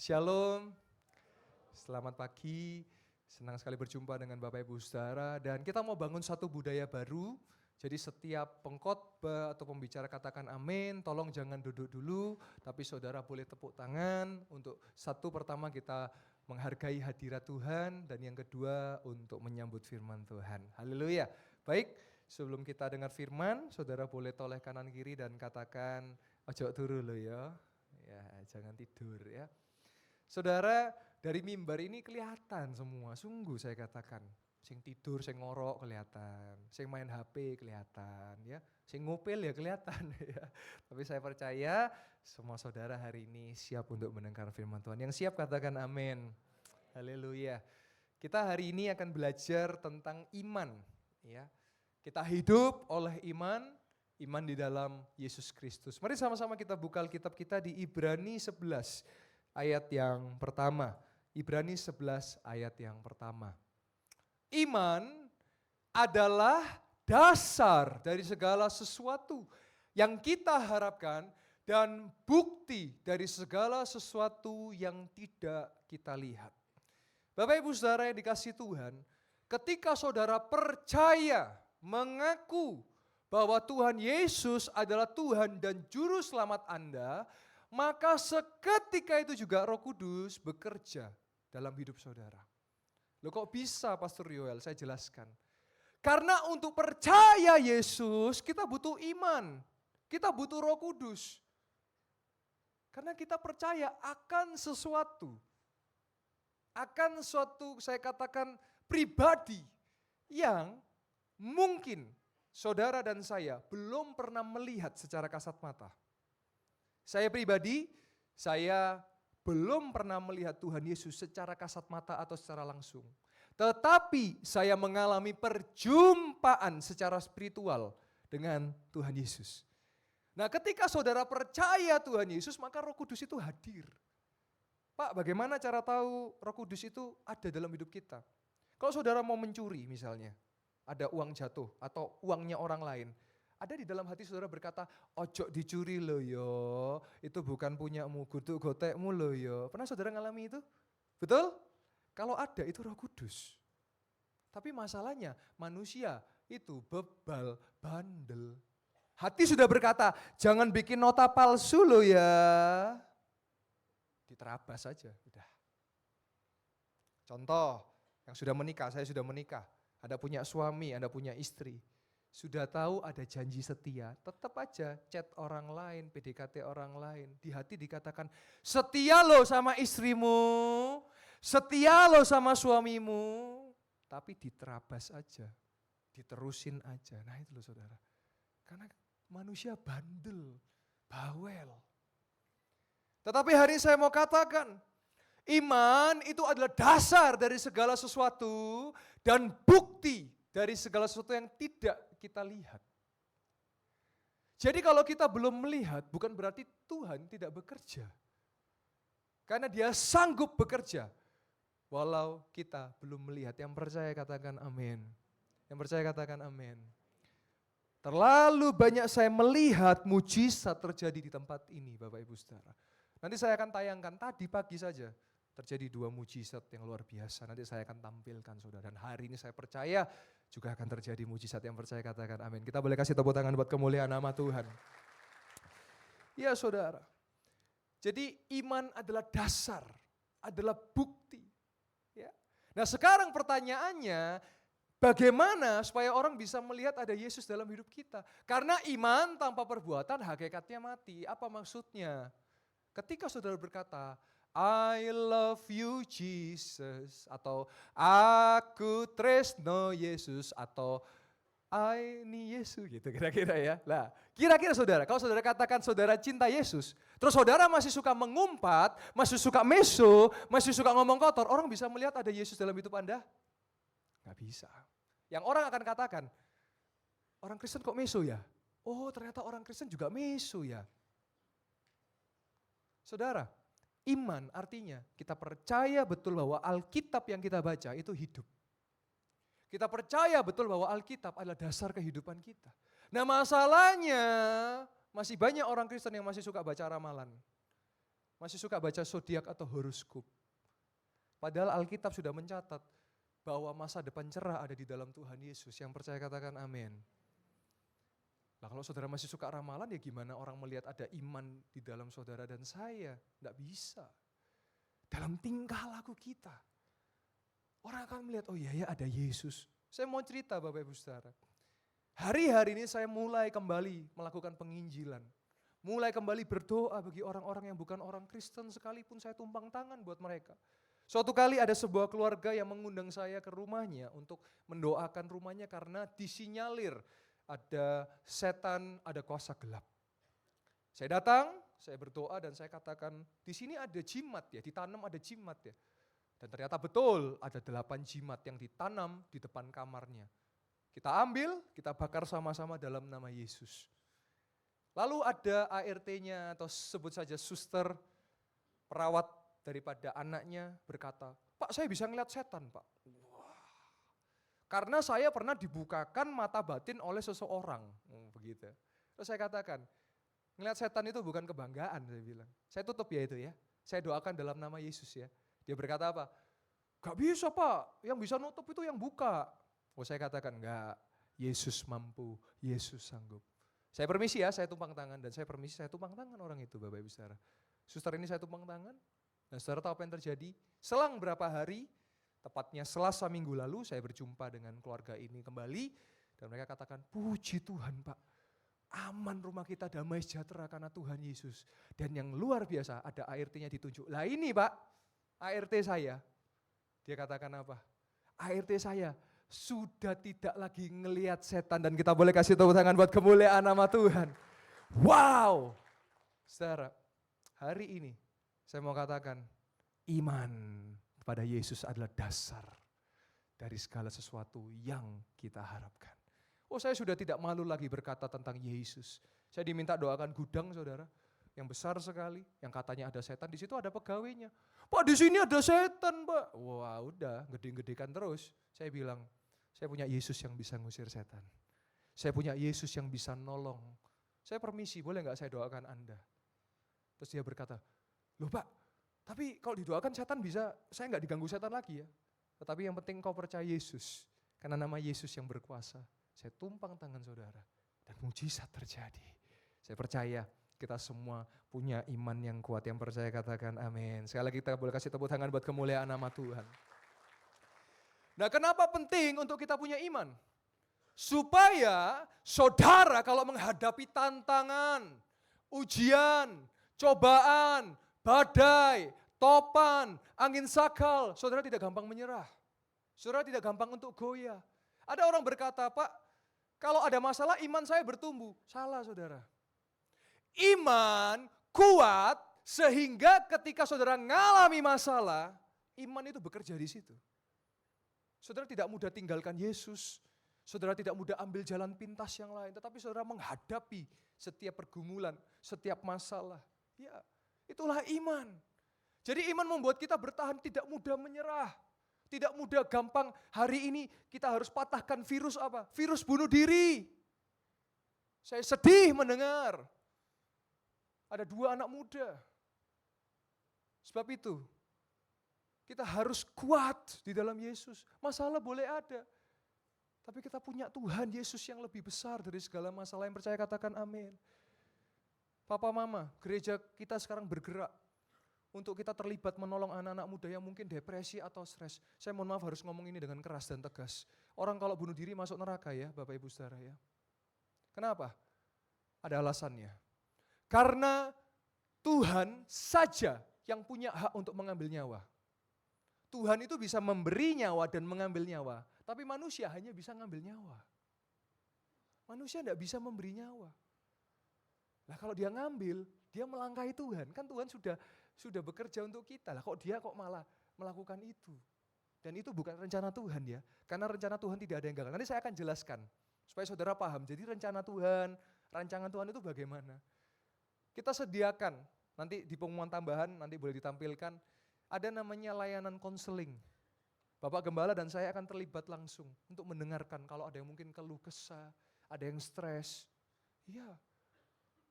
Shalom, selamat pagi, senang sekali berjumpa dengan Bapak Ibu Saudara dan kita mau bangun satu budaya baru. Jadi setiap pengkhotbah atau pembicara katakan amin, tolong jangan duduk dulu, tapi saudara boleh tepuk tangan untuk satu pertama kita menghargai hadirat Tuhan dan yang kedua untuk menyambut firman Tuhan. Haleluya. Baik, sebelum kita dengar firman, saudara boleh toleh kanan kiri dan katakan ojo turu lo ya. Ya, jangan tidur ya. Saudara, dari mimbar ini kelihatan semua, sungguh saya katakan. Sing tidur, sing ngorok kelihatan, sing main HP kelihatan, ya, sing ngupil ya kelihatan. Ya. Tapi saya percaya semua saudara hari ini siap untuk mendengar firman Tuhan. Yang siap katakan amin. Haleluya. Kita hari ini akan belajar tentang iman. Ya. Kita hidup oleh iman, iman di dalam Yesus Kristus. Mari sama-sama kita buka Alkitab kita di Ibrani 11. Ayat yang pertama, Ibrani 11 ayat yang pertama. Iman adalah dasar dari segala sesuatu yang kita harapkan dan bukti dari segala sesuatu yang tidak kita lihat. Bapak Ibu Saudara yang dikasihi Tuhan, ketika saudara percaya, mengaku bahwa Tuhan Yesus adalah Tuhan dan Juru Selamat Anda, maka seketika itu juga Roh Kudus bekerja dalam hidup saudara. Loh kok bisa Pastor Yoel? Saya jelaskan. Karena untuk percaya Yesus kita butuh iman. Kita butuh Roh Kudus. Karena kita percaya akan sesuatu. Akan suatu saya katakan pribadi yang mungkin saudara dan saya belum pernah melihat secara kasat mata. Saya pribadi, saya belum pernah melihat Tuhan Yesus secara kasat mata atau secara langsung. Tetapi saya mengalami perjumpaan secara spiritual dengan Tuhan Yesus. Nah ketika saudara percaya Tuhan Yesus, maka Roh Kudus itu hadir. Pak, bagaimana cara tahu Roh Kudus itu ada dalam hidup kita? Kalau saudara mau mencuri misalnya, ada uang jatuh atau uangnya orang lain, ada di dalam hati saudara berkata, ojo dicuri lo yo, itu bukan punyamu, guduk gotekmu lo yo. Pernah saudara ngalami itu? Betul? Kalau ada itu Roh Kudus. Tapi masalahnya manusia itu bebal, bandel. Hati sudah berkata, jangan bikin nota palsu lo ya. Diterabas saja, udah. Contoh, yang sudah menikah, saya sudah menikah. Anda punya suami, Anda punya istri. Sudah tahu ada janji setia, tetap aja chat orang lain, PDKT orang lain. Di hati dikatakan, setia lo sama istrimu, setia lo sama suamimu. Tapi diterabas aja, diterusin aja. Nah itu loh saudara. Karena manusia bandel, bawel. Tetapi hari ini saya mau katakan, iman itu adalah dasar dari segala sesuatu dan bukti dari segala sesuatu yang tidak kita lihat. Jadi kalau kita belum melihat, bukan berarti Tuhan tidak bekerja. Karena Dia sanggup bekerja, walau kita belum melihat. Yang percaya katakan amin. Yang percaya katakan amin. Terlalu banyak saya melihat mujizat terjadi di tempat ini Bapak Ibu Saudara. Nanti saya akan tayangkan tadi pagi saja. Terjadi 2 mujizat yang luar biasa. Nanti saya akan tampilkan saudara. Dan hari ini saya percaya juga akan terjadi mujizat. Yang percaya katakan amin. Kita boleh kasih tepuk tangan buat kemuliaan nama Tuhan. Ya saudara. Jadi iman adalah dasar. Adalah bukti. Ya. Nah sekarang pertanyaannya. Bagaimana supaya orang bisa melihat ada Yesus dalam hidup kita. Karena iman tanpa perbuatan hakikatnya mati. Apa maksudnya? Ketika saudara berkata, I love you Jesus, atau aku tresno Yesus, atau I need Yesus, gitu kira-kira ya. Lah, kira-kira saudara, kalau saudara katakan saudara cinta Yesus, terus saudara masih suka mengumpat, masih suka meso, masih suka ngomong kotor, orang bisa melihat ada Yesus dalam hidup Anda? Gak bisa. Yang orang akan katakan, orang Kristen kok meso ya? Oh ternyata orang Kristen juga meso ya. Saudara, iman artinya kita percaya betul bahwa Alkitab yang kita baca itu hidup. Kita percaya betul bahwa Alkitab adalah dasar kehidupan kita. Nah masalahnya masih banyak orang Kristen yang masih suka baca ramalan. Masih suka baca zodiak atau horoskop. Padahal Alkitab sudah mencatat bahwa masa depan cerah ada di dalam Tuhan Yesus. Yang percaya katakan amin. Nah kalau saudara masih suka ramalan ya gimana orang melihat ada iman di dalam saudara dan saya? Tidak bisa. Dalam tingkah laku kita. Orang akan melihat, oh iya ya ada Yesus. Saya mau cerita Bapak Ibu Saudara. Hari-hari ini saya mulai kembali melakukan penginjilan. Mulai kembali berdoa bagi orang-orang yang bukan orang Kristen sekalipun saya tumpang tangan buat mereka. Suatu kali ada sebuah keluarga yang mengundang saya ke rumahnya untuk mendoakan rumahnya karena disinyalir ada setan, ada kuasa gelap. Saya datang, saya berdoa dan saya katakan, di sini ada jimat ya, ditanam ada jimat ya. Dan ternyata betul ada 8 jimat yang ditanam di depan kamarnya. Kita ambil, kita bakar sama-sama dalam nama Yesus. Lalu ada ART-nya atau sebut saja suster, perawat daripada anaknya berkata, Pak saya bisa ngeliat setan Pak. Wah. Karena saya pernah dibukakan mata batin oleh seseorang. Begitu. Terus saya katakan, ngeliat setan itu bukan kebanggaan saya bilang. Saya tutup ya itu ya. Saya doakan dalam nama Yesus ya. Dia berkata apa? Gak bisa Pak, yang bisa nutup itu yang buka. Oh saya katakan enggak, Yesus mampu, Yesus sanggup. Saya permisi ya, saya tumpang tangan dan saya permisi saya tumpang tangan orang itu Bapak Ibu Saudara. Suster ini saya tumpang tangan, dan saudara tahu apa yang terjadi? Selang berapa hari, tepatnya Selasa minggu lalu saya berjumpa dengan keluarga ini kembali dan mereka katakan, puji Tuhan Pak, aman rumah kita damai sejahtera karena Tuhan Yesus. Dan yang luar biasa ada ART-nya ditunjuk. Lah ini Pak, ART saya, dia katakan apa? ART saya sudah tidak lagi ngelihat setan dan kita boleh kasih tepuk tangan buat kemuliaan nama Tuhan. Wow, saudara, hari ini saya mau katakan iman kepada Yesus adalah dasar dari segala sesuatu yang kita harapkan. Oh saya sudah tidak malu lagi berkata tentang Yesus. Saya diminta doakan gudang saudara, yang besar sekali, yang katanya ada setan, di situ ada pegawainya. Pak di sini ada setan Pak. Wah udah gede-gedekan terus. Saya bilang, saya punya Yesus yang bisa ngusir setan. Saya punya Yesus yang bisa nolong. Saya permisi, boleh gak saya doakan Anda? Terus dia berkata, loh Pak, tapi kalau didoakan setan bisa, saya gak diganggu setan lagi ya. Tetapi yang penting kau percaya Yesus. Karena nama Yesus yang berkuasa. Saya tumpang tangan saudara dan mujizat terjadi. Saya percaya kita semua punya iman yang kuat. Yang percaya katakan amin. Sekali lagi kita boleh kasih tepuk tangan buat kemuliaan nama Tuhan. Nah kenapa penting untuk kita punya iman? Supaya saudara kalau menghadapi tantangan, ujian, cobaan, badai, topan, angin sakal, saudara tidak gampang menyerah. Saudara tidak gampang untuk goyah. Ada orang berkata, Pak, kalau ada masalah iman saya bertumbuh. Salah saudara. Iman kuat sehingga ketika saudara mengalami masalah, iman itu bekerja di situ. Saudara tidak mudah tinggalkan Yesus, saudara tidak mudah ambil jalan pintas yang lain, tetapi saudara menghadapi setiap pergumulan, setiap masalah. Ya, itulah iman. Jadi iman membuat kita bertahan, tidak mudah menyerah. Tidak mudah gampang, hari ini kita harus patahkan virus apa? Virus bunuh diri. Saya sedih mendengar. Ada 2 anak muda. Sebab itu, kita harus kuat di dalam Yesus. Masalah boleh ada. Tapi kita punya Tuhan Yesus yang lebih besar dari segala masalah. Yang percaya katakan amin. Papa mama, gereja kita sekarang bergerak. Untuk kita terlibat menolong anak-anak muda yang mungkin depresi atau stres. Saya mohon maaf harus ngomong ini dengan keras dan tegas. Orang kalau bunuh diri masuk neraka ya Bapak Ibu Saudara ya. Kenapa? Ada alasannya. Karena Tuhan saja yang punya hak untuk mengambil nyawa. Tuhan itu bisa memberi nyawa dan mengambil nyawa. Tapi manusia hanya bisa mengambil nyawa. Manusia tidak bisa memberi nyawa. Nah kalau dia ngambil, dia melangkahi Tuhan. Kan Tuhan sudah bekerja untuk kita. Lah kok dia kok malah melakukan itu. Dan itu bukan rencana Tuhan ya. Karena rencana Tuhan tidak ada yang gagal. Nanti saya akan jelaskan. Supaya saudara paham. Jadi rencana Tuhan, rancangan Tuhan itu bagaimana. Kita sediakan, nanti di pengumuman tambahan, nanti boleh ditampilkan. Ada namanya layanan konseling. Bapak Gembala dan saya akan terlibat langsung untuk mendengarkan kalau ada yang mungkin keluh kesah, ada yang stres. Iya,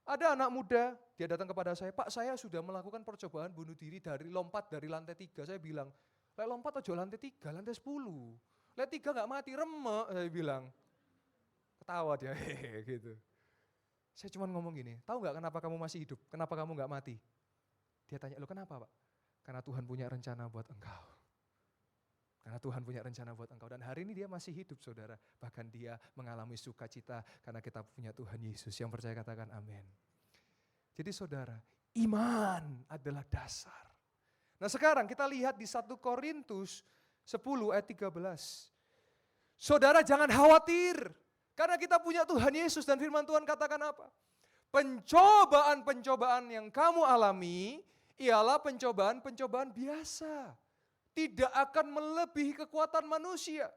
Ada anak muda, dia datang kepada saya, Pak saya sudah melakukan percobaan bunuh diri lompat dari lantai 3. Saya bilang, lek lompat aja lantai 3, lantai 10. Lek 3 gak mati, remek, saya bilang. Ketawa dia, hehehe gitu. Saya cuma ngomong gini, tahu gak kenapa kamu masih hidup? Kenapa kamu gak mati? Dia tanya, lo kenapa Pak? Karena Tuhan punya rencana buat engkau. Karena Tuhan punya rencana buat engkau. Dan hari ini dia masih hidup saudara. Bahkan dia mengalami sukacita karena kita punya Tuhan Yesus. Yang percaya katakan amin. Jadi saudara, iman adalah dasar. Nah sekarang kita lihat di 1 Korintus 10 ayat 13. Saudara jangan khawatir. Karena kita punya Tuhan Yesus dan firman Tuhan katakan apa? Pencobaan-pencobaan yang kamu alami ialah pencobaan-pencobaan biasa. Tidak akan melebihi kekuatan manusia.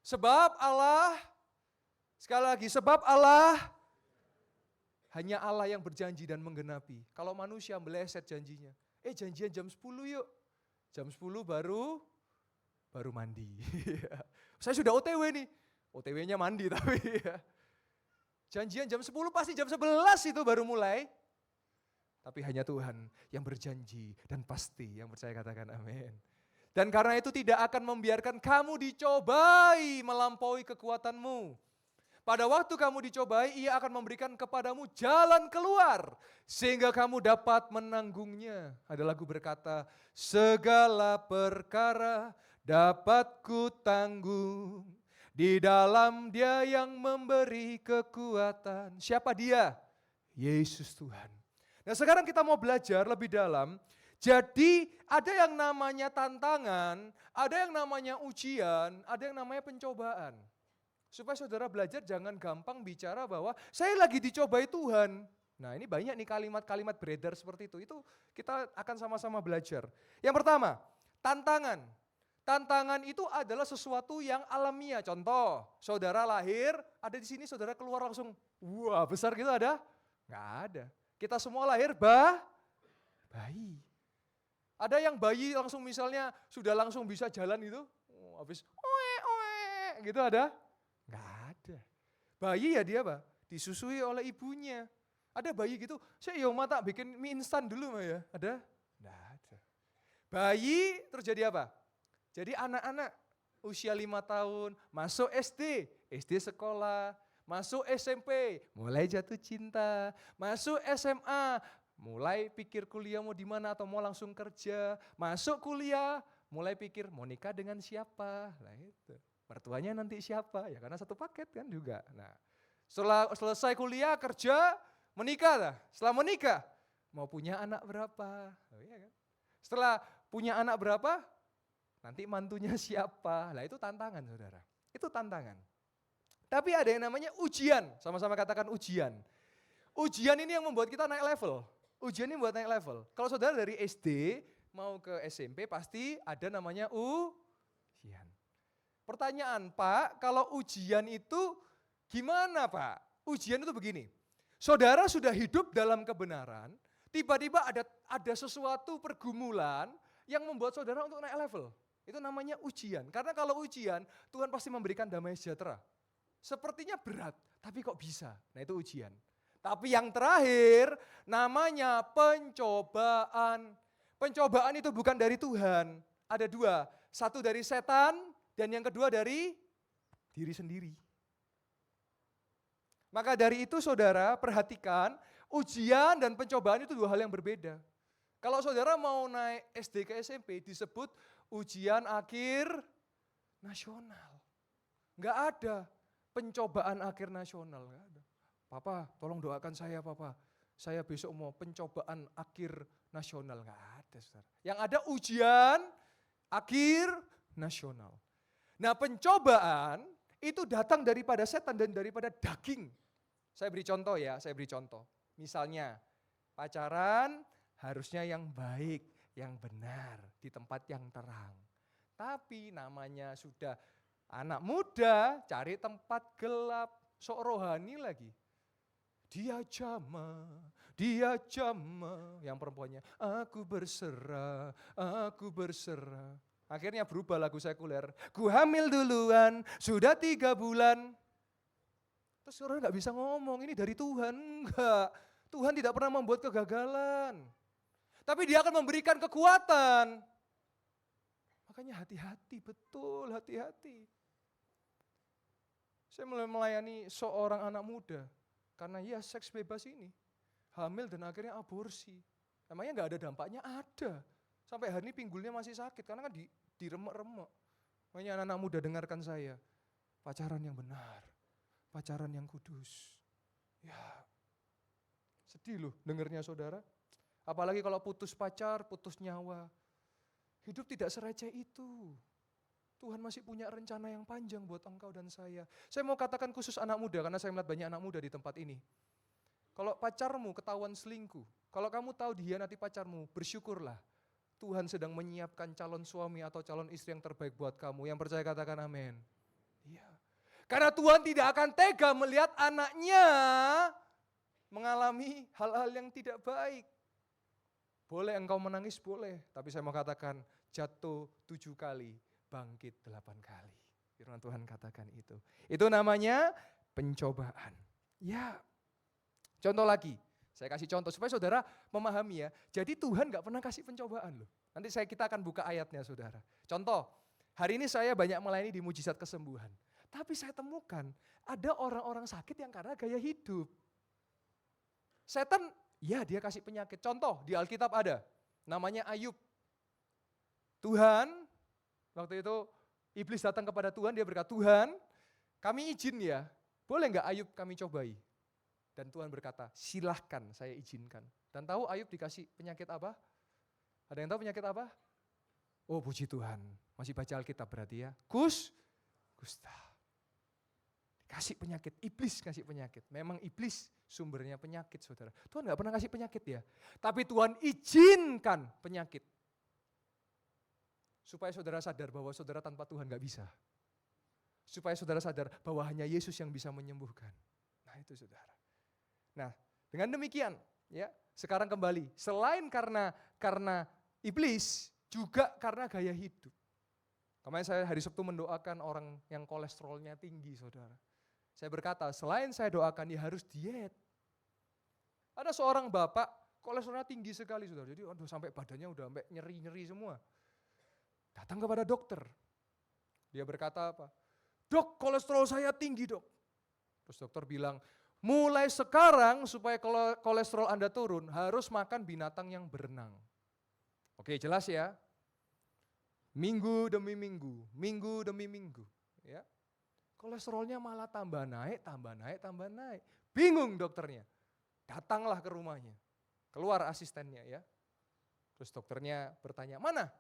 Sebab Allah, sekali lagi, sebab Allah, hanya Allah yang berjanji dan menggenapi. Kalau manusia meleset janjinya, janjian jam 10 yuk. Jam 10 baru mandi. Saya sudah OTW nih, OTW-nya mandi tapi ya. Janjian jam 10 pasti jam 11 itu baru mulai. Tapi hanya Tuhan yang berjanji dan pasti, yang percaya katakan amin. Dan karena itu tidak akan membiarkan kamu dicobai melampaui kekuatanmu. Pada waktu kamu dicobai, ia akan memberikan kepadamu jalan keluar. Sehingga kamu dapat menanggungnya. Ada lagu berkata, segala perkara dapat ku tanggung. Di dalam Dia yang memberi kekuatan. Siapa Dia? Yesus Tuhan. Nah sekarang kita mau belajar lebih dalam. Jadi ada yang namanya tantangan, ada yang namanya ujian, ada yang namanya pencobaan. Supaya saudara belajar jangan gampang bicara bahwa saya lagi dicobai Tuhan. Nah ini banyak nih kalimat-kalimat beredar seperti itu. Itu kita akan sama-sama belajar. Yang pertama, tantangan. Tantangan itu adalah sesuatu yang alamiah. Contoh, saudara lahir, ada di sini saudara keluar langsung, wah besar gitu ada? Nggak ada. Kita semua lahir bayi. Ada yang bayi langsung misalnya sudah langsung bisa jalan gitu, habis oe gitu ada? Nggak ada. Bayi ya dia apa? Disusui oleh ibunya. Ada bayi gitu, saya mata bikin mie instan dulu mah ya, ada? Nggak ada. Bayi terus jadi apa? Jadi anak-anak usia 5 tahun masuk SD sekolah, masuk SMP mulai jatuh cinta, masuk SMA mulai pikir kuliah mau di mana atau mau langsung kerja, masuk kuliah mulai pikir mau nikah dengan siapa, nah itu mertuanya nanti siapa ya karena satu paket kan juga. Nah setelah selesai kuliah kerja menikah lah, setelah menikah mau punya anak berapa, oh, iya kan? Setelah punya anak berapa nanti mantunya siapa, lah itu tantangan saudara, itu tantangan. Tapi ada yang namanya ujian, sama-sama katakan ujian. Ujian ini yang membuat kita naik level. Ujian ini buat naik level. Kalau saudara dari SD mau ke SMP pasti ada namanya ujian. Pertanyaan Pak, kalau ujian itu gimana Pak? Ujian itu begini, saudara sudah hidup dalam kebenaran, tiba-tiba ada sesuatu pergumulan yang membuat saudara untuk naik level. Itu namanya ujian. Karena kalau ujian, Tuhan pasti memberikan damai sejahtera. Sepertinya berat, tapi kok bisa? Nah itu ujian. Tapi yang terakhir namanya pencobaan. Pencobaan itu bukan dari Tuhan. Ada dua, satu dari setan dan yang kedua dari diri sendiri. Maka dari itu saudara perhatikan ujian dan pencobaan itu dua hal yang berbeda. Kalau saudara mau naik SD ke SMP disebut ujian akhir nasional. Enggak ada pencobaan akhir nasional, enggak ada. Papa, tolong doakan saya Papa. Saya besok mau pencobaan akhir nasional. Enggak ada, saudara. Yang ada ujian akhir nasional. Nah pencobaan itu datang daripada setan dan daripada daging. Saya beri contoh ya, Misalnya pacaran harusnya yang baik, yang benar, di tempat yang terang. Tapi namanya sudah anak muda, cari tempat gelap, sok rohani lagi. Dia jama, yang perempuannya, aku berserah. Akhirnya berubah lagu sekuler, ku hamil duluan, sudah 3 bulan. Terus orang gak bisa ngomong, ini dari Tuhan, enggak. Tuhan tidak pernah membuat kegagalan. Tapi dia akan memberikan kekuatan. Makanya hati-hati, betul hati-hati. Saya mulai melayani seorang anak muda. Karena ya seks bebas ini. Hamil dan akhirnya aborsi. Emangnya gak ada dampaknya? Ada. Sampai hari ini pinggulnya masih sakit karena kan diremek-remek. Makanya anak-anak muda dengarkan saya. Pacaran yang benar. Pacaran yang kudus. Ya, sedih loh dengernya saudara. Apalagi kalau putus pacar, putus nyawa. Hidup tidak sereceh itu. Tuhan masih punya rencana yang panjang buat engkau dan saya. Saya mau katakan khusus anak muda, karena saya melihat banyak anak muda di tempat ini. Kalau pacarmu ketahuan selingkuh, kalau kamu tahu dihianati pacarmu, bersyukurlah. Tuhan sedang menyiapkan calon suami atau calon istri yang terbaik buat kamu. Yang percaya katakan amin. Iya. Karena Tuhan tidak akan tega melihat anaknya mengalami hal-hal yang tidak baik. Boleh engkau menangis, boleh. Tapi saya mau katakan jatuh 7 kali, bangkit 8 kali. Firman Tuhan katakan itu. Itu namanya pencobaan. Ya. Contoh lagi. Saya kasih contoh supaya saudara memahami ya. Jadi Tuhan gak pernah kasih pencobaan loh. Nanti kita akan buka ayatnya saudara. Contoh, hari ini saya banyak melayani di mujizat kesembuhan. Tapi saya temukan ada orang-orang sakit yang karena gaya hidup. Setan, ya dia kasih penyakit. Contoh di Alkitab ada, namanya Ayub. Tuhan, waktu itu iblis datang kepada Tuhan, dia berkata, Tuhan kami izin ya, boleh gak Ayub kami cobai? Dan Tuhan berkata, silahkan saya izinkan. Dan tahu Ayub dikasih penyakit apa? Ada yang tahu penyakit apa? Oh puji Tuhan, masih baca Alkitab berarti ya. Kusta. Kasih penyakit, iblis kasih penyakit. Memang iblis sumbernya penyakit saudara. Tuhan gak pernah kasih penyakit ya. Tapi Tuhan izinkan penyakit. Supaya saudara sadar bahwa saudara tanpa Tuhan gak bisa. Supaya saudara sadar bahwa hanya Yesus yang bisa menyembuhkan. Nah itu saudara. Nah dengan demikian ya sekarang kembali. Selain karena iblis juga karena gaya hidup. Kemarin saya hari Sabtu mendoakan orang yang kolesterolnya tinggi saudara. Saya berkata, selain saya doakan dia harus diet. Ada seorang bapak, kolesterolnya tinggi sekali saudara. Jadi sampai badannya udah sampai nyeri-nyeri semua. Datang kepada dokter. Dia berkata apa? Dok, kolesterol saya tinggi dok. Terus dokter bilang, mulai sekarang supaya kolesterol Anda turun, harus makan binatang yang berenang. Oke jelas ya. Minggu demi minggu, minggu demi minggu. Ya. Kolesterolnya malah tambah naik. Bingung dokternya. Datanglah ke rumahnya. Keluar asistennya ya. Terus dokternya bertanya, mana?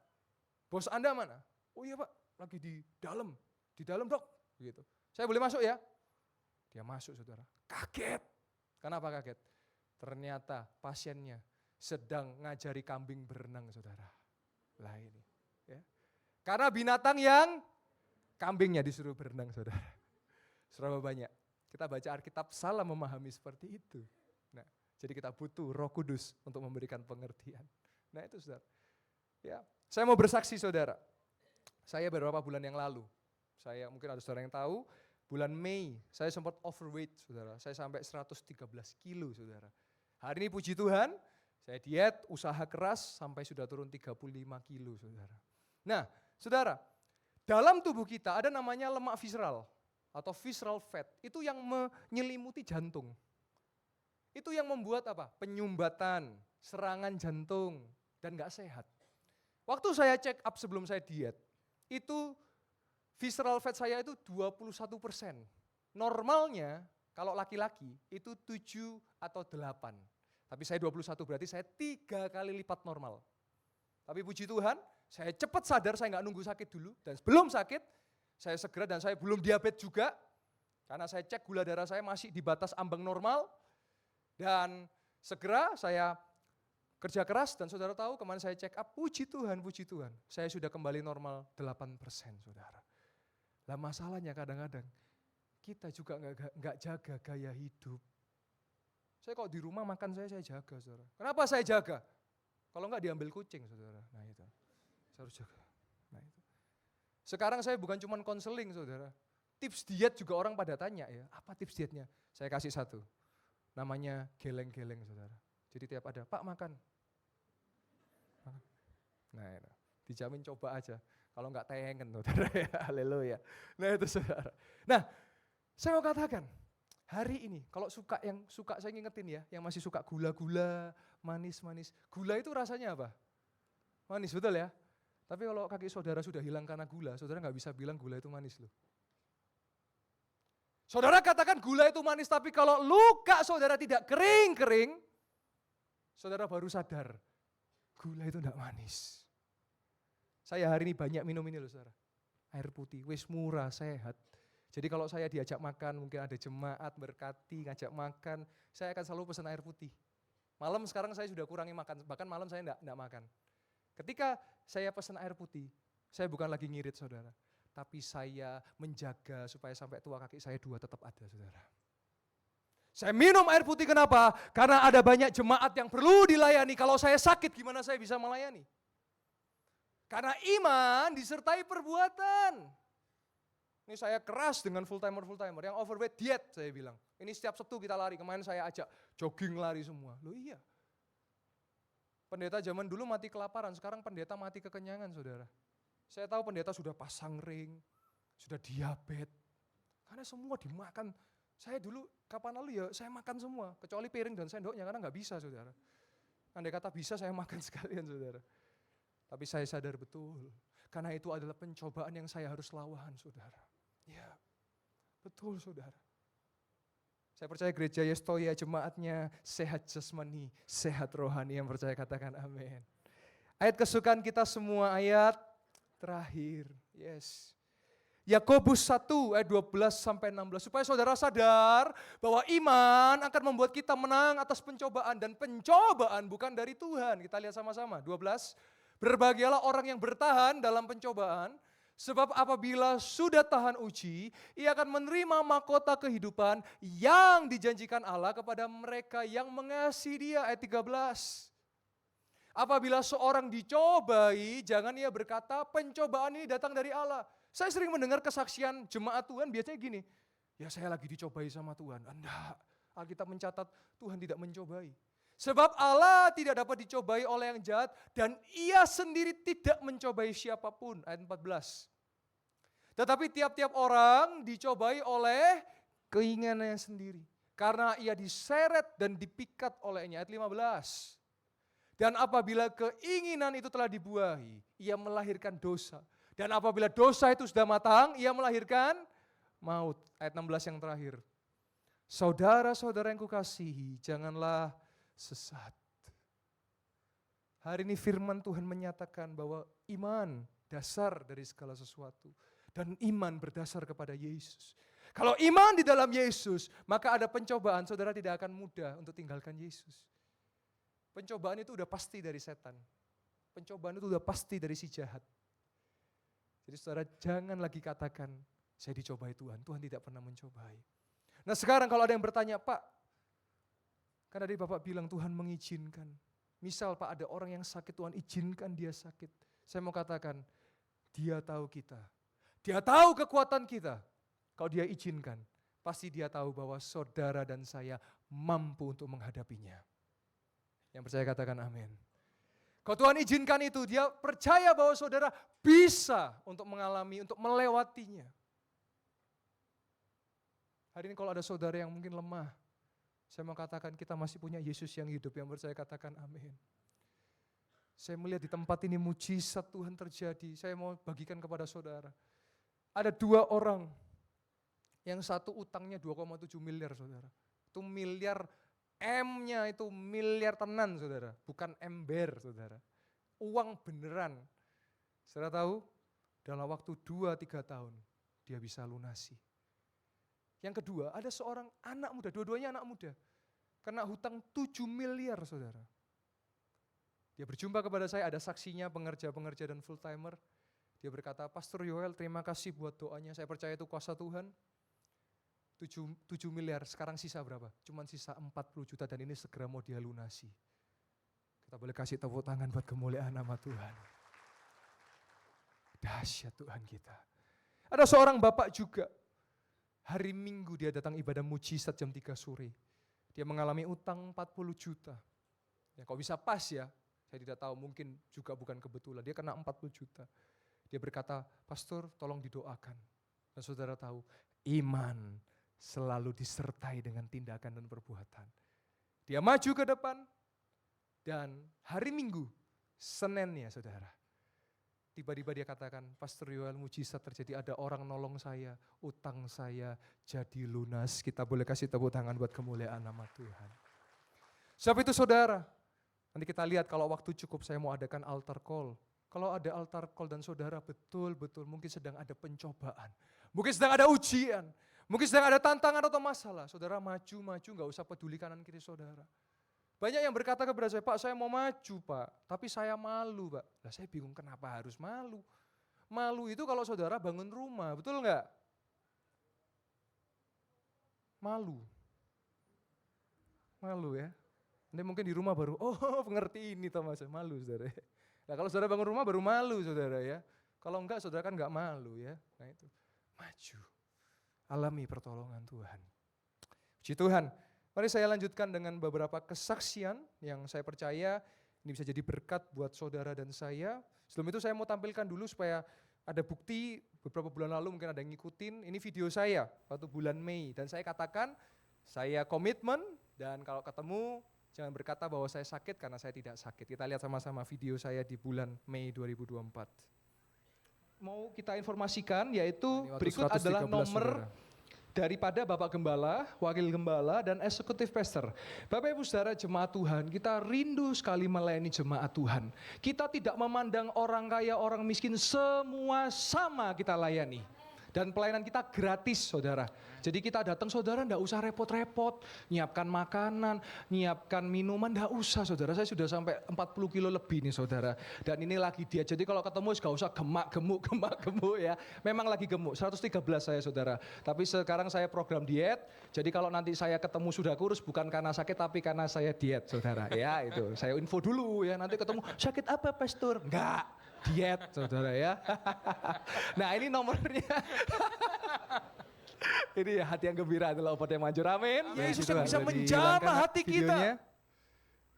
Bos Anda mana? Oh iya Pak, lagi di dalam dok. Gitu. Saya boleh masuk ya? Dia masuk saudara. Kaget. Kenapa kaget? Ternyata pasiennya sedang ngajari kambing berenang saudara. Lah ini. Ya. Karena binatang yang kambingnya disuruh berenang saudara. Seraba banyak. Kita baca Alkitab salah memahami seperti itu. Nah, jadi kita butuh Roh Kudus untuk memberikan pengertian. Nah itu saudara. Ya, saya mau bersaksi saudara. Saya beberapa bulan yang lalu, saya mungkin ada saudara yang tahu, bulan Mei saya sempat overweight saudara. Saya sampai 113 kilo saudara. Hari ini puji Tuhan, saya diet, usaha keras sampai sudah turun 35 kilo saudara. Nah saudara, dalam tubuh kita ada namanya lemak visceral atau visceral fat. Itu yang menyelimuti jantung. Itu yang membuat apa? Penyumbatan, serangan jantung, dan gak sehat. Waktu saya check up sebelum saya diet, itu visceral fat saya itu 21%. Normalnya kalau laki-laki itu 7 atau 8. Tapi saya 21 berarti saya 3 kali lipat normal. Tapi puji Tuhan, saya cepat sadar, saya nggak nunggu sakit dulu. Dan sebelum sakit, saya segera dan saya belum diabetes juga. Karena saya cek gula darah saya masih di batas ambang normal. Dan segera saya kerja keras dan saudara tahu kemarin saya check up, puji Tuhan. Saya sudah kembali normal 8% saudara. Lah masalahnya kadang-kadang kita juga nggak jaga gaya hidup. Saya kok di rumah makan saya jaga saudara. Kenapa saya jaga? Kalau nggak diambil kucing saudara. Nah itu. Saya harus jaga. Nah, itu. Sekarang saya bukan cuma konseling saudara. Tips diet juga orang pada tanya ya, apa tips dietnya? Saya kasih satu. Namanya geleng-geleng saudara. Jadi tiap ada, Pak makan. Nah itu, dijamin coba aja. Kalau enggak tengen saudara ya, haleluya. Nah itu saudara. Nah saya mau katakan, hari ini kalau yang suka saya ngingetin ya, yang masih suka gula-gula, manis-manis. Gula itu rasanya apa? Manis betul ya. Tapi kalau kaki saudara sudah hilang karena gula, saudara nggak bisa bilang gula itu manis loh. Saudara katakan gula itu manis, tapi kalau luka saudara tidak kering-kering, saudara baru sadar, gula itu tidak manis. Saya hari ini banyak minum ini loh saudara, air putih, wis murah, sehat. Jadi kalau saya diajak makan, mungkin ada jemaat berkati, ngajak makan, saya akan selalu pesan air putih. Malam sekarang saya sudah kurangi makan, bahkan malam saya enggak makan. Ketika saya pesan air putih, saya bukan lagi ngirit saudara. Tapi saya menjaga supaya sampai tua kaki saya 2 tetap ada saudara. Saya minum air putih kenapa? Karena ada banyak jemaat yang perlu dilayani. Kalau saya sakit gimana saya bisa melayani? Karena iman disertai perbuatan. Ini saya keras dengan full timer, yang overweight diet saya bilang. Ini setiap Sabtu kita lari, kemarin saya ajak jogging lari semua. Loh iya. Pendeta zaman dulu mati kelaparan, sekarang pendeta mati kekenyangan saudara. Saya tahu pendeta sudah pasang ring, sudah diabetes, karena semua dimakan. Saya dulu kapan lalu ya saya makan semua, kecuali piring dan sendoknya karena nggak bisa saudara. Andai kata bisa saya makan sekalian saudara. Tapi saya sadar betul, karena itu adalah pencobaan yang saya harus lawan saudara. Ya, betul saudara. Saya percaya gereja Yestoya jemaatnya sehat jasmani, sehat rohani, yang percaya katakan amin. Ayat kesukaan kita semua ayat terakhir, yes. Yakobus 1 ayat 12-16, supaya saudara sadar bahwa iman akan membuat kita menang atas pencobaan, dan pencobaan bukan dari Tuhan. Kita lihat sama-sama, 12, berbahagialah orang yang bertahan dalam pencobaan, sebab apabila sudah tahan uji, ia akan menerima mahkota kehidupan yang dijanjikan Allah kepada mereka yang mengasihi Dia, ayat 13. Apabila seorang dicobai, jangan ia berkata pencobaan ini datang dari Allah. Saya sering mendengar kesaksian jemaat Tuhan biasanya gini, ya saya lagi dicobai sama Tuhan. Enggak, Alkitab mencatat Tuhan tidak mencobai. Sebab Allah tidak dapat dicobai oleh yang jahat dan ia sendiri tidak mencobai siapapun. Ayat 14. Tetapi tiap-tiap orang dicobai oleh keinginannya sendiri. Karena ia diseret dan dipikat olehnya. Ayat 15. Dan apabila keinginan itu telah dibuahi, ia melahirkan dosa. Dan apabila dosa itu sudah matang, ia melahirkan maut. Ayat 16 yang terakhir. Saudara-saudara yang kukasihi, janganlah sesat. Hari ini firman Tuhan menyatakan bahwa iman dasar dari segala sesuatu. Dan iman berdasar kepada Yesus. Kalau iman di dalam Yesus, maka ada pencobaan, saudara tidak akan mudah untuk tinggalkan Yesus. Pencobaan itu udah pasti dari setan. Pencobaan itu udah pasti dari si jahat. Jadi saudara jangan lagi katakan, saya dicobai Tuhan. Tuhan tidak pernah mencobai. Nah sekarang kalau ada yang bertanya, Pak, kan tadi Bapak bilang Tuhan mengizinkan. Misal Pak ada orang yang sakit, Tuhan izinkan dia sakit. Saya mau katakan, Dia tahu kita. Dia tahu kekuatan kita. Kalau Dia izinkan, pasti Dia tahu bahwa saudara dan saya mampu untuk menghadapinya. Yang percaya katakan amin. Kalau Tuhan izinkan itu, Dia percaya bahwa saudara bisa untuk mengalami, untuk melewatinya. Hari ini kalau ada saudara yang mungkin lemah, saya mau katakan kita masih punya Yesus yang hidup, yang percaya katakan amin. Saya melihat di tempat ini mujizat Tuhan terjadi, saya mau bagikan kepada saudara. Ada 2 orang, yang satu utangnya 2,7 miliar saudara. Itu miliar, M-nya itu miliar tenan saudara, bukan ember saudara. Uang beneran. Saudara tahu, dalam waktu 2-3 tahun dia bisa lunasi. Yang kedua, ada seorang anak muda, dua-duanya anak muda. Kena hutang 7 miliar saudara. Dia berjumpa kepada saya, ada saksinya, pengerja-pengerja dan full timer. Dia berkata, Pastor Yoel terima kasih buat doanya, saya percaya itu kuasa Tuhan. 7 miliar, sekarang sisa berapa? Cuman sisa 40 juta dan ini segera mau dia lunasi. Kita boleh kasih tepuk tangan buat kemuliaan nama Tuhan. Dahsyat Tuhan kita. Ada seorang bapak juga, hari Minggu dia datang ibadah mujizat jam 3 sore. Dia mengalami utang 40 juta. Ya, kok bisa pas ya? Saya tidak tahu, mungkin juga bukan kebetulan. Dia kena 40 juta. Dia berkata, pastor tolong didoakan. Dan saudara tahu, iman selalu disertai dengan tindakan dan perbuatan. Dia maju ke depan, dan hari Minggu, Seninnya saudara, tiba-tiba dia katakan, Pastor Yoel, mujizat terjadi, ada orang nolong saya, utang saya jadi lunas. Kita boleh kasih tepuk tangan buat kemuliaan nama Tuhan. Sebab itu saudara, nanti kita lihat kalau waktu cukup saya mau adakan altar call. Kalau ada altar call dan saudara betul-betul mungkin sedang ada pencobaan, mungkin sedang ada ujian, mungkin sedang ada tantangan atau masalah, saudara maju-maju, gak usah peduli kanan kiri saudara. Banyak yang berkata kepada saya, Pak saya mau maju Pak, tapi saya malu Pak. Lah saya bingung kenapa harus malu. Malu itu kalau saudara bangun rumah, betul enggak? Malu. Malu ya. Nanti mungkin di rumah baru, oh mengerti ini Thomas, malu saudara. Nah kalau saudara bangun rumah baru malu saudara ya. Kalau enggak saudara kan enggak malu ya. Nah itu, maju. Alami pertolongan Tuhan. Puji Tuhan. Mari saya lanjutkan dengan beberapa kesaksian yang saya percaya ini bisa jadi berkat buat saudara dan saya. Sebelum itu saya mau tampilkan dulu supaya ada bukti beberapa bulan lalu mungkin ada yang ngikutin. Ini video saya waktu bulan Mei dan saya katakan saya komitmen dan kalau ketemu jangan berkata bahwa saya sakit karena saya tidak sakit. Kita lihat sama-sama video saya di bulan Mei 2024. Mau kita informasikan yaitu berikut adalah nomor saudara daripada Bapak Gembala, Wakil Gembala, dan Eksekutif Pastor. Bapak Ibu Saudara jemaat Tuhan, kita rindu sekali melayani jemaat Tuhan. Kita tidak memandang orang kaya, orang miskin, semua sama kita layani. Dan pelayanan kita gratis saudara. Jadi kita datang saudara enggak usah repot-repot. Nyiapkan makanan, nyiapkan minuman, enggak usah saudara. Saya sudah sampai 40 kilo lebih nih saudara. Dan ini lagi diet, jadi kalau ketemu enggak usah gemak-gemuk ya. Memang lagi gemuk, 113 saya saudara. Tapi sekarang saya program diet. Jadi kalau nanti saya ketemu sudah kurus bukan karena sakit tapi karena saya diet saudara. Ya itu, saya info dulu ya. Nanti ketemu sakit apa pastor? Enggak. Diet saudara ya. Nah ini nomornya. Ini hati yang gembira adalah obat yang manjur, amin. Yesus yang bisa menjamah hati kita.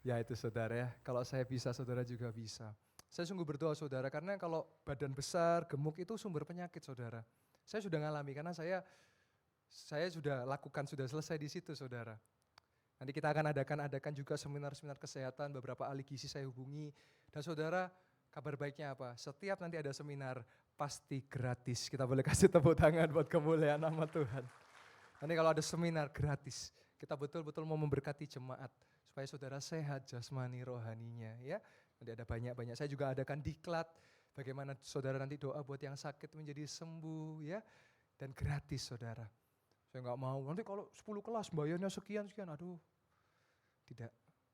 Ya itu saudara ya, kalau saya bisa saudara juga bisa. Saya sungguh berdoa saudara, karena kalau badan besar, gemuk itu sumber penyakit saudara. Saya sudah ngalami karena saya sudah lakukan, sudah selesai di situ saudara. Nanti kita akan adakan juga seminar-seminar kesehatan, beberapa ahli gizi saya hubungi. Dan saudara, kabar baiknya apa? Setiap nanti ada seminar, pasti gratis. Kita boleh kasih tepuk tangan buat kemuliaan nama Tuhan. Nanti kalau ada seminar gratis, kita betul-betul mau memberkati jemaat. Supaya saudara sehat jasmani rohaninya ya. Nanti ada banyak-banyak. Saya juga adakan diklat. Bagaimana saudara nanti doa buat yang sakit menjadi sembuh ya. Dan gratis saudara. Saya nggak mau, nanti kalau 10 kelas bayarnya sekian-sekian. Aduh, tidak.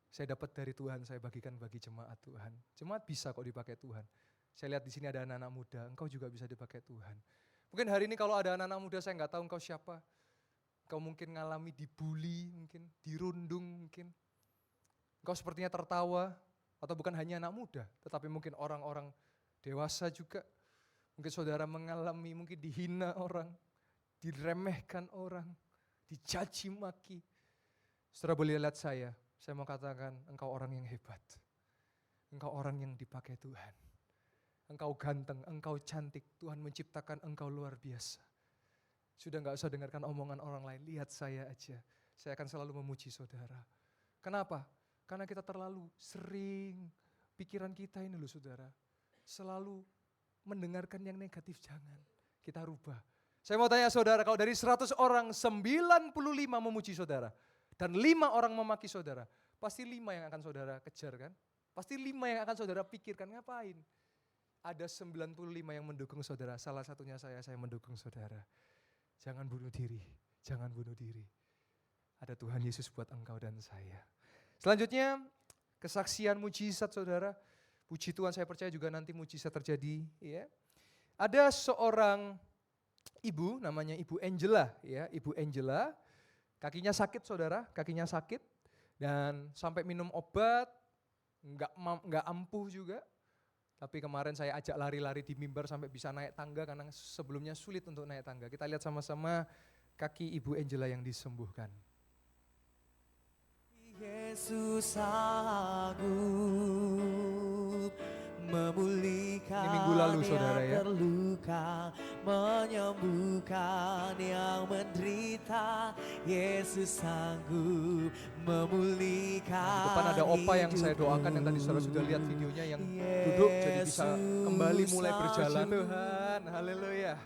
Saya dapat dari Tuhan, saya bagikan bagi jemaat Tuhan. Jemaat bisa kok dipakai Tuhan. Saya lihat di sini ada anak-anak muda, engkau juga bisa dipakai Tuhan. Mungkin hari ini kalau ada anak-anak muda, saya nggak tahu engkau siapa. Engkau mungkin ngalami dibully, mungkin dirundung, mungkin. Engkau sepertinya tertawa, atau bukan hanya anak muda, tetapi mungkin orang-orang dewasa juga. Mungkin saudara mengalami, mungkin dihina orang, diremehkan orang, dicaci maki. Saudara boleh lihat saya mau katakan engkau orang yang hebat. Engkau orang yang dipakai Tuhan. Engkau ganteng, engkau cantik, Tuhan menciptakan engkau luar biasa. Sudah gak usah dengarkan omongan orang lain, lihat saya aja. Saya akan selalu memuji saudara. Kenapa? Karena kita terlalu sering, pikiran kita ini loh saudara, selalu mendengarkan yang negatif, jangan. Kita rubah. Saya mau tanya saudara, kalau dari 100 orang, 95 memuji saudara. Dan 5 orang memaki saudara, pasti 5 yang akan saudara kejar kan? Pasti 5 yang akan saudara pikirkan, ngapain? Ada 95 yang mendukung saudara, salah satunya saya mendukung saudara. Jangan bunuh diri, jangan bunuh diri. Ada Tuhan Yesus buat engkau dan saya. Selanjutnya, kesaksian mujizat saudara. Puji Tuhan, saya percaya juga nanti mujizat terjadi. Ya. Ada seorang ibu, namanya Ibu Angela. Ya, Ibu Angela. Kakinya sakit saudara, kakinya sakit dan sampai minum obat, enggak ampuh juga. Tapi kemarin saya ajak lari-lari di mimbar sampai bisa naik tangga karena sebelumnya sulit untuk naik tangga. Kita lihat sama-sama kaki Ibu Angela yang disembuhkan. Yesus sanggup memulihkan Ini minggu lalu, saudara, ya. yang terluka, menyembuhkan yang menderita. Yesus sanggup memulihkan. Di depan ada opa yang saya doakan yang tadi saudara sudah lihat videonya yang duduk jadi bisa kembali mulai berjalan. Tuhan, haleluya.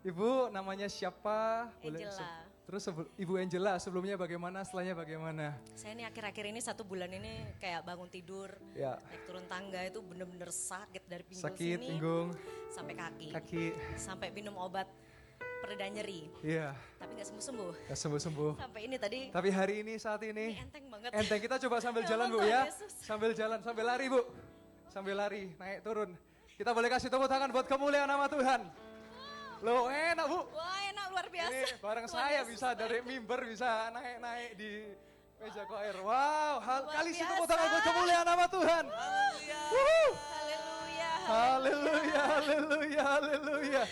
Ibu namanya siapa? Angela. Terus Ibu Angela sebelumnya bagaimana, setelahnya bagaimana? Saya ini akhir-akhir ini 1 bulan ini kayak bangun tidur, Ya. naik turun tangga itu bener-bener sakit dari pinggul Sakit, sini pinggung, sampai kaki. sampai Minum obat pereda nyeri, iya, tapi gak sembuh-sembuh. gak sembuh-sembuh. Sampai ini tadi, Tapi hari ini, saat ini ini, enteng banget. enteng. Kita coba sambil Ya jalan Bu Tuhan ya. Yesus. Sambil jalan, sambil lari Bu. Sambil lari, naik turun. Kita boleh kasih tepuk tangan buat kemuliaan nama Tuhan. Loh enak Bu. Wah enak luar biasa. Ini bareng Tuhan saya Yesus bisa dari mimbar bisa naik-naik di meja choir. Wow, Luar kali biasa. tepuk tangan buat kemuliaan nama Tuhan. Wuhu. Haleluya. Haleluya, haleluya, haleluya.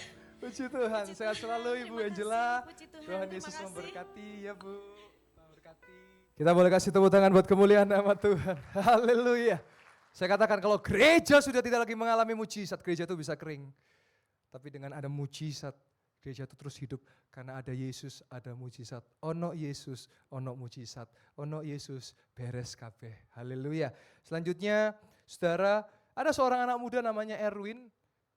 Puji Tuhan, Puji sehat Tuhan, selalu Ibu terima Angela. kasih. Puji Tuhan, Tuhan terima Yesus kasih. memberkati ya Bu. Memberkati. Kita boleh kasih tepuk tangan buat kemuliaan nama Tuhan. Haleluya. Saya katakan kalau gereja sudah tidak lagi mengalami mujizat, gereja itu bisa kering. Tapi dengan ada mujizat, gereja itu terus hidup. Karena ada Yesus, ada mujizat. Ono Yesus, ono mujizat. Ono Yesus, beres kabeh. Haleluya. Selanjutnya, saudara, ada seorang anak muda namanya Erwin.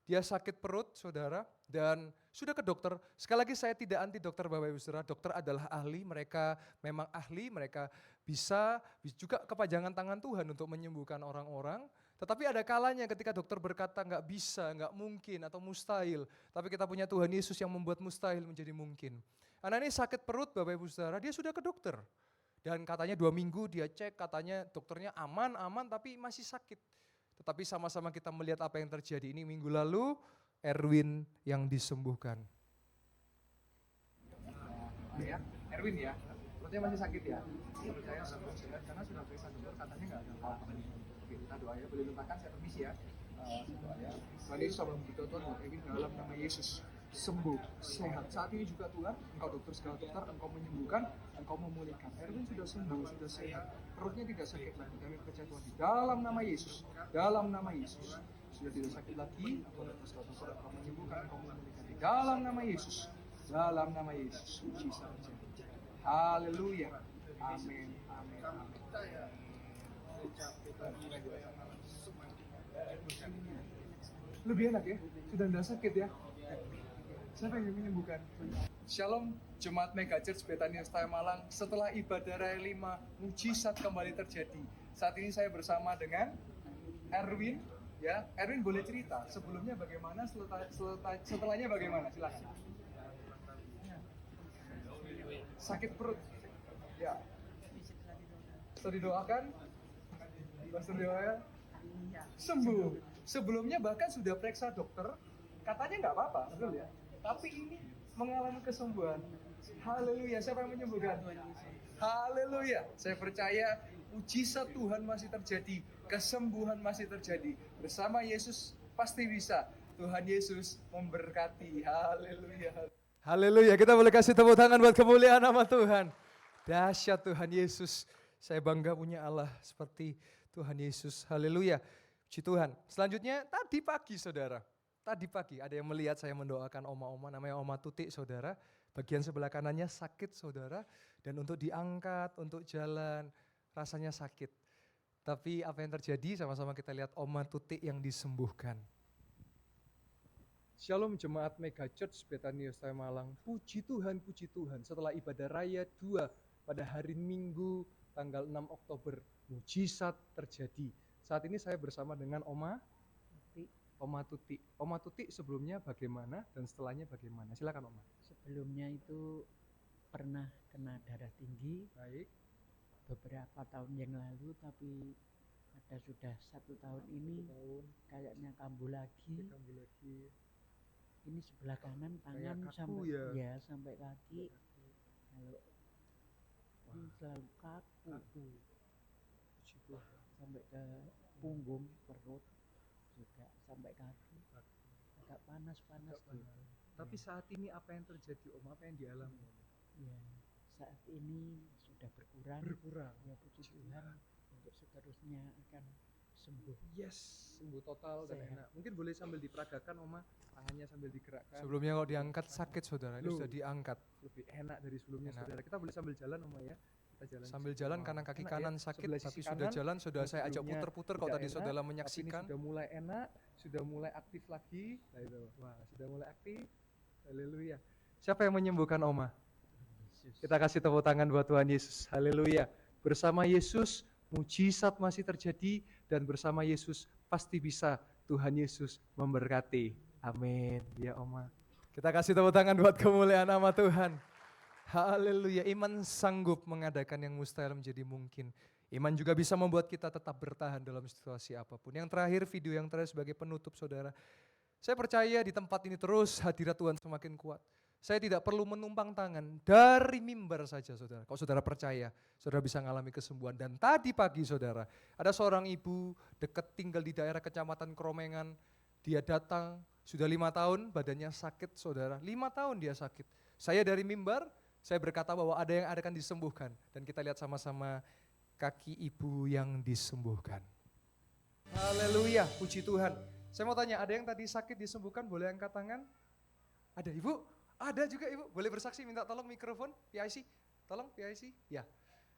Dia sakit perut, saudara, dan sudah ke dokter. Sekali lagi saya tidak anti dokter, Bapak Ibu Saudara. Dokter adalah ahli, mereka memang ahli, mereka bisa juga kepanjangan tangan Tuhan untuk menyembuhkan orang-orang. Tetapi ada kalanya ketika dokter berkata nggak bisa, nggak mungkin atau mustahil. Tapi kita punya Tuhan Yesus yang membuat mustahil menjadi mungkin. Anak ini sakit perut Bapak Ibu Saudara, dia sudah ke dokter. Dan katanya 2 minggu dia cek, katanya dokternya aman tapi masih sakit. Tetapi sama-sama kita melihat apa yang terjadi. Ini minggu lalu Erwin yang disembuhkan. Ya, Erwin ya, perutnya masih sakit ya. Saya percaya karena sudah periksa dokter katanya nggak ada apa-apa. Oke, kita doa ya, boleh letakkan, saya permisi ya. Doa ya. Tuhan Yesus sama berdoa Tuhan buat Erwin dalam nama Yesus. Sembuh, sehat. Saat ini juga Tuhan, Engkau dokter segala dokter, Engkau menyembuhkan, Engkau memulihkan. Erwin sudah sembuh, sudah sehat. Perutnya tidak sakit lagi. Kami percaya Tuhan di dalam nama Yesus. Dalam nama Yesus. Sudah tidak sakit lagi. Engkau dokter segala dokter, Engkau menyembuhkan, Engkau memulihkan. Di dalam nama Yesus. Dalam nama Yesus. Mujizat terjadi. Haleluya. Amin. Amin. Amin. Lebih enak ya? Sudah tidak sakit ya? Siapa yang menyembuhkan? Shalom, Jemaat Mega Church Betania Setaya Malang. Setelah ibadah Raya 5, mujizat kembali terjadi. Saat ini saya bersama dengan Erwin. Ya, Erwin boleh cerita sebelumnya bagaimana, setelahnya bagaimana? Silakan. Sakit perut. Ya. Setelah didoakan, Pastor doa sembuh. Sebelumnya bahkan sudah periksa dokter, katanya nggak apa-apa, betul ya? Tapi ini mengalami kesembuhan. Haleluya, siapa yang menyembuhkan? Haleluya, saya percaya mujizat Tuhan masih terjadi, kesembuhan masih terjadi. Bersama Yesus pasti bisa. Tuhan Yesus memberkati. Haleluya. Haleluya, kita boleh kasih tepuk tangan buat kemuliaan nama Tuhan. Dahsyat Tuhan Yesus. Saya bangga punya Allah seperti Tuhan Yesus. Haleluya. Puji Tuhan. Selanjutnya tadi pagi saudara. Tadi pagi ada yang melihat saya mendoakan oma-oma, namanya Oma Tutik saudara. Bagian sebelah kanannya sakit saudara. Dan untuk diangkat, untuk jalan, rasanya sakit. Tapi apa yang terjadi sama-sama kita lihat Oma Tutik yang disembuhkan. Shalom Jemaat Mega Church Betania Setaya Malang. Puji Tuhan, puji Tuhan. Setelah ibadah raya 2 pada hari Minggu tanggal 6 Oktober, mujizat terjadi. Saat ini saya bersama dengan Oma Tutik. Oma Tutik sebelumnya bagaimana dan setelahnya bagaimana? Silakan Oma. Sebelumnya itu pernah kena darah tinggi. Baik. Beberapa tahun yang lalu, tapi ada sudah 1 tahun ini kayaknya kambuh lagi. Ini sebelah kanan tangan kaku sampai ya? sampai kaki. Kalau ini selalu kaku. Sampai ke punggung, perut juga sampai kaki. Agak panas-panas gitu. Tapi saat ini apa yang terjadi Om? Apa yang dialami? Ya, saat ini sudah sudah berkurang. Ya puji Tuhan untuk seterusnya akan sembuh. Yes, sembuh total dan Sehat. enak. Mungkin boleh sambil diperagakan Oma, tangannya sambil digerakkan. Sebelumnya kalau diangkat sakit saudara, ini Loh. sudah diangkat. Lebih enak dari sebelumnya Enak. saudara. Kita boleh sambil jalan Oma ya. Kita jalan Sambil di situ. jalan Wah, karena kaki enak kanan ya. sakit, Sebelah sisi tapi sudah kanan, jalan, sudah yang saya ajak sebelumnya puter-puter kalau tidak tadi enak, saudara tapi menyaksikan. ini sudah mulai enak, sudah mulai aktif lagi. Nah itu, wah sudah mulai aktif. Haleluya. Siapa yang menyembuhkan Oma? Yesus. Kita kasih tepuk tangan buat Tuhan Yesus. Haleluya. Bersama Yesus, mujizat masih terjadi dan bersama Yesus pasti bisa Tuhan Yesus memberkati. Amin. Ya Oma. Kita kasih tepuk tangan buat kemuliaan nama Tuhan. Haleluya. Iman sanggup mengadakan yang mustahil menjadi mungkin. Iman juga bisa membuat kita tetap bertahan dalam situasi apapun. Yang terakhir, video yang terakhir sebagai penutup saudara. Saya percaya di tempat ini terus hadirat Tuhan semakin kuat. Saya tidak perlu menumpang tangan dari mimbar saja saudara. Kalau saudara percaya, saudara bisa mengalami kesembuhan. Dan tadi pagi saudara, ada seorang ibu dekat tinggal di daerah Kecamatan Kromengan. Dia datang, sudah 5 tahun badannya sakit saudara. 5 tahun dia sakit. Saya dari mimbar, saya berkata bahwa ada yang akan disembuhkan. Dan kita lihat sama-sama kaki ibu yang disembuhkan. Haleluya, puji Tuhan. Saya mau tanya, ada yang tadi sakit disembuhkan, boleh angkat tangan? Ada ibu? Ada juga ibu, boleh bersaksi, minta tolong mikrofon, PIC, tolong PIC, ya.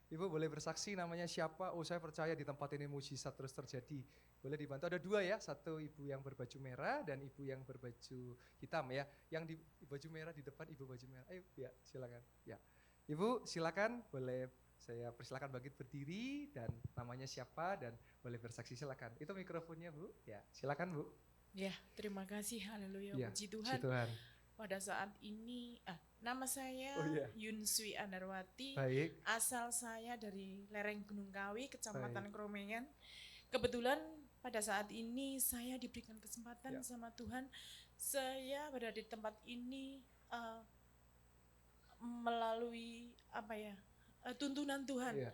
Ibu boleh bersaksi namanya siapa, oh saya percaya di tempat ini mujizat terus terjadi. Boleh dibantu, ada 2 ya, satu ibu yang berbaju merah dan ibu yang berbaju hitam ya. Yang di baju merah di depan, ibu baju merah, ayo ya silakan. Ya. Ibu silakan, boleh saya persilakan bangkit berdiri dan namanya siapa dan boleh bersaksi silakan. Itu mikrofonnya Bu, ya silakan Bu. Ya, terima kasih. Haleluya. Ya, Puji puji Tuhan. Tuhan. Pada saat ini, nama saya Oh, iya. Yunswi Andarwati. Baik, Asal saya dari lereng Gunung Kawi, Kecamatan Kromengan. Kebetulan pada saat ini saya diberikan kesempatan Ya. sama Tuhan. Saya berada di tempat ini melalui tuntunan Tuhan. iya.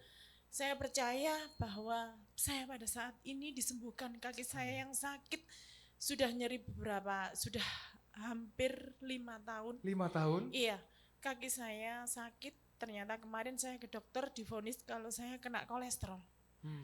Saya percaya bahwa saya pada saat ini disembuhkan. Kaki saya yang sakit sudah nyeri sudah hampir 5 tahun. 5 tahun. Iya, kaki saya sakit. Ternyata kemarin saya ke dokter divonis kalau saya kena kolesterol.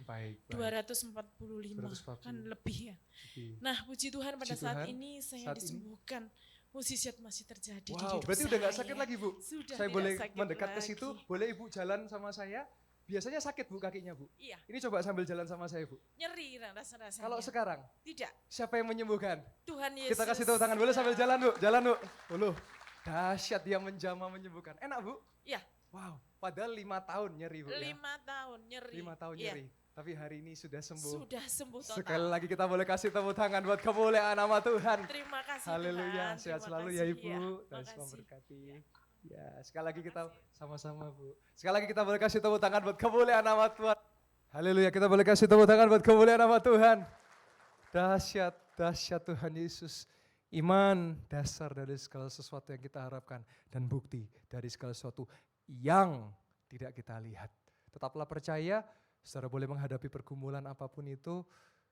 Baik. 245 240. kan lebih ya. Lebih. Nah, puji Tuhan pada Puji saat Tuhan, ini saya saat ini. disembuhkan. Mukjizat masih terjadi di Wow, hidup berarti udah nggak saya. sakit lagi Bu? Sudah Saya tidak boleh sakit mendekat ke lagi. situ, boleh Ibu jalan sama saya? Biasanya sakit Bu kakinya Bu? Iya, Ini coba sambil jalan sama saya Bu. nyeri rasa-rasanya. Kalau sekarang, Tidak, siapa yang menyembuhkan? Tuhan Yesus. Kita kasih tepuk tangan, boleh sambil jalan Bu? Jalan Bu. Uluh, dahsyat dia menjamah menyembuhkan. Enak Bu? Iya. Wow, padahal 5 tahun nyeri Bu ya? 5 tahun nyeri. 5 tahun Iya, nyeri. Tapi hari ini sudah sembuh. sudah sembuh total. Sekali lagi kita boleh kasih tepuk tangan buat kemuliaan nama Tuhan. Terima kasih Haleluya, Tuhan. sehat Terima selalu kasih, ya Ibu. ya. Tuhan Makasih. memberkati. Ya, sekali lagi kita sama-sama Bu. Sekali lagi kita boleh kasih tepuk tangan buat kemuliaan nama Tuhan. Haleluya, kita boleh kasih tepuk tangan buat kemuliaan nama Tuhan. Dahsyat, dahsyat Tuhan Yesus. Iman dasar dari segala sesuatu yang kita harapkan dan bukti dari segala sesuatu yang tidak kita lihat. Tetaplah percaya, saudara boleh menghadapi pergumulan apapun itu,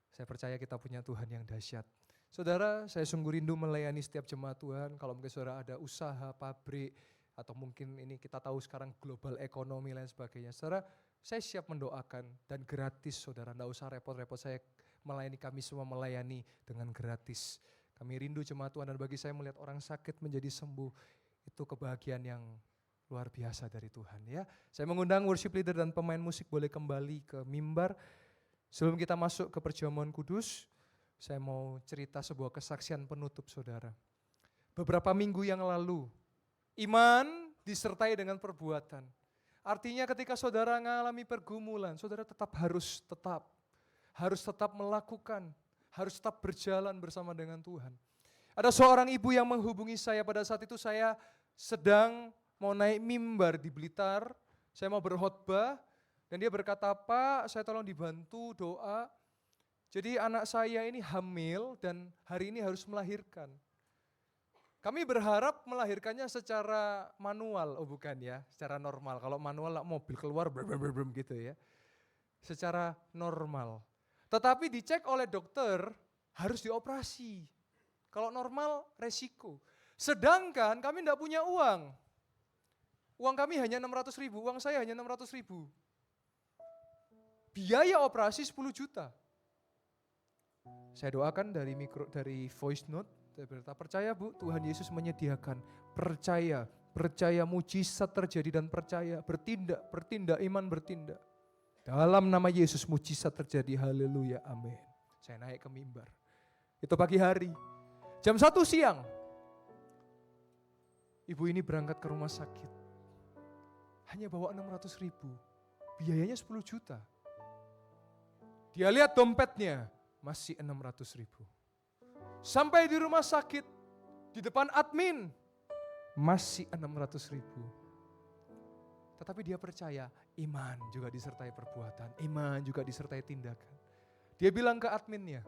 saya percaya kita punya Tuhan yang dahsyat. Saudara, saya sungguh rindu melayani setiap jemaat Tuhan. Kalau mungkin saudara ada usaha, pabrik, atau mungkin ini kita tahu sekarang global ekonomi lain sebagainya. Saudara, saya siap mendoakan dan gratis saudara. Tidak usah repot-repot, saya melayani, kami semua melayani dengan gratis. Kami rindu jemaat Tuhan dan bagi saya melihat orang sakit menjadi sembuh, itu kebahagiaan yang luar biasa dari Tuhan ya. Saya mengundang worship leader dan pemain musik boleh kembali ke mimbar. Sebelum kita masuk ke perjamuan kudus, saya mau cerita sebuah kesaksian penutup saudara. Beberapa minggu yang lalu, iman disertai dengan perbuatan. Artinya ketika saudara mengalami pergumulan, saudara harus tetap melakukan, harus tetap berjalan bersama dengan Tuhan. Ada seorang ibu yang menghubungi saya pada saat itu saya sedang mau naik mimbar di Blitar, saya mau berkhotbah, dan dia berkata, Pak, saya tolong dibantu doa. Jadi anak saya ini hamil dan hari ini harus melahirkan. Kami berharap melahirkannya secara manual, oh bukan ya, secara normal. Kalau manual mobil keluar brem gitu ya. Secara normal. Tetapi dicek oleh dokter harus dioperasi. Kalau normal resiko. Sedangkan kami tidak punya uang. Uang kami hanya 600 ribu, uang saya hanya 600 ribu. Biaya operasi 10 juta. Saya doakan dari voice note, saya berkata, percaya Bu, Tuhan Yesus menyediakan. Percaya mujizat terjadi dan percaya, bertindak, iman bertindak. Dalam nama Yesus mujizat terjadi, haleluya, amin. Saya naik ke mimbar. Itu pagi hari, jam 1 siang. Ibu ini berangkat ke rumah sakit. Hanya bawa 600 ribu, biayanya 10 juta. Dia lihat dompetnya, masih 600 ribu. Sampai di rumah sakit, di depan admin, masih 600 ribu. Tetapi dia percaya, iman juga disertai perbuatan, iman juga disertai tindakan. Dia bilang ke adminnya,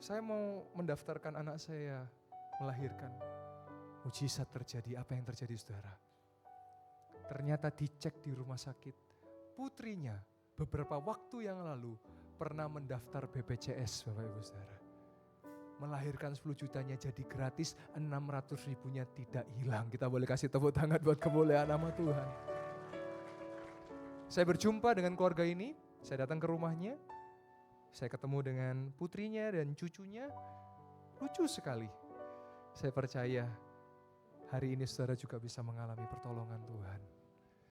saya mau mendaftarkan anak saya melahirkan. Mujizat terjadi, apa yang terjadi saudara? Ternyata dicek di rumah sakit, putrinya beberapa waktu yang lalu pernah mendaftar BPJS Bapak Ibu Saudara. Melahirkan 10 jutanya jadi gratis, 600 ribunya tidak hilang. Kita boleh kasih tepuk tangan buat kemuliaan nama Tuhan. Saya berjumpa dengan keluarga ini, saya datang ke rumahnya, saya ketemu dengan putrinya dan cucunya, lucu sekali. Saya percaya hari ini saudara juga bisa mengalami pertolongan Tuhan.